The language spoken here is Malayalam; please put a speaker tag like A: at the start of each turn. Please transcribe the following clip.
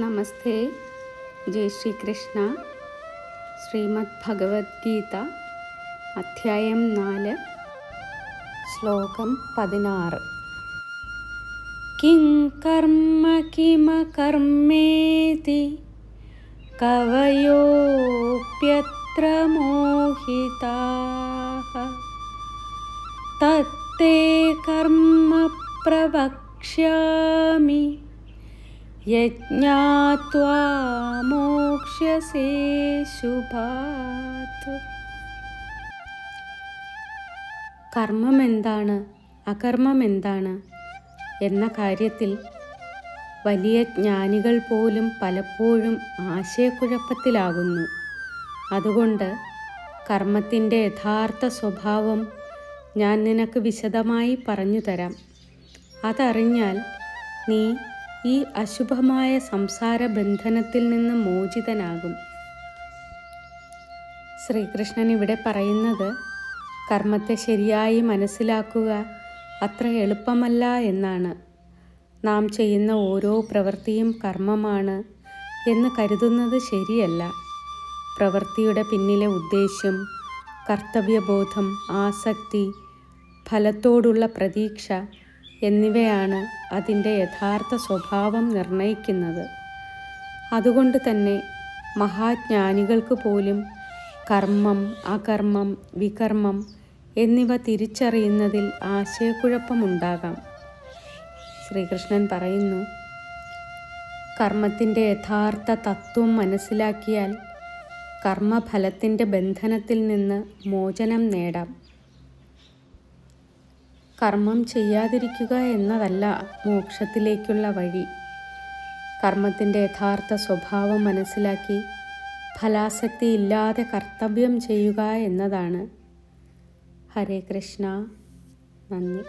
A: നമസ്തേ. ജയ് ശ്രീകൃഷ്ണ. ശ്രീമദ് ഭഗവത്ഗീത അധ്യായം 4 ശ്ലോകം 16. കിം കർമ്മ കിമകർമ്മേതി കവയോപ്യത്ര മോഹിതാഃ തത്തേ കർമ്മ പ്രവക്ഷ്യാമി യജ്ഞാത്വാ മോക്ഷ്യസേ ശുഭാത്. കർമ്മം എന്താണ്, അകർമ്മം എന്താണ് എന്ന കാര്യത്തിൽ വലിയ ജ്ഞാനികൾ പോലും പലപ്പോഴും ആശയക്കുഴപ്പത്തിലാകുന്നു. അതുകൊണ്ട് കർമ്മത്തിൻ്റെ യഥാർത്ഥ സ്വഭാവം ഞാൻ നിനക്ക് വിശദമായി പറഞ്ഞു തരാം. അതറിഞ്ഞാൽ നീ ഈ അശുഭമായ സംസാര ബന്ധനത്തിൽ നിന്ന് മോചിതനാകും. ശ്രീകൃഷ്ണൻ ഇവിടെ പറയുന്നത് കർമ്മത്തെ ശരിയായി മനസ്സിലാക്കുക അത്ര എളുപ്പമല്ല എന്നാണ്. നാം ചെയ്യുന്ന ഓരോ പ്രവൃത്തിയും കർമ്മമാണ് എന്ന് കരുതുന്നത് ശരിയല്ല. പ്രവൃത്തിയുടെ പിന്നിലെ ഉദ്ദേശ്യം, കർത്തവ്യബോധം, ആസക്തി, ഫലത്തോടുള്ള പ്രതീക്ഷ എന്നിവയാണ് അതിൻ്റെ യഥാർത്ഥ സ്വഭാവം നിർണയിക്കുന്നത്. അതുകൊണ്ട് തന്നെ മഹാജ്ഞാനികൾക്ക് പോലും കർമ്മം, അകർമ്മം, വികർമ്മം എന്നിവ തിരിച്ചറിയുന്നതിൽ ആശയക്കുഴപ്പമുണ്ടാകാം. ശ്രീകൃഷ്ണൻ പറയുന്നു, കർമ്മത്തിൻ്റെ യഥാർത്ഥ തത്വം മനസ്സിലാക്കിയാൽ കർമ്മഫലത്തിൻ്റെ ബന്ധനത്തിൽ നിന്ന് മോചനം നേടാം. കർമ്മം ചെയ്യാതിരിക്കുക എന്നതല്ല മോക്ഷത്തിലേക്കുള്ള വഴി. കർമ്മത്തിൻ്റെ യഥാർത്ഥ സ്വഭാവം മനസ്സിലാക്കി ഫലാസക്തി ഇല്ലാതെ കർത്തവ്യം ചെയ്യുക എന്നതാണ്. ഹരേ കൃഷ്ണ. നന്ദി.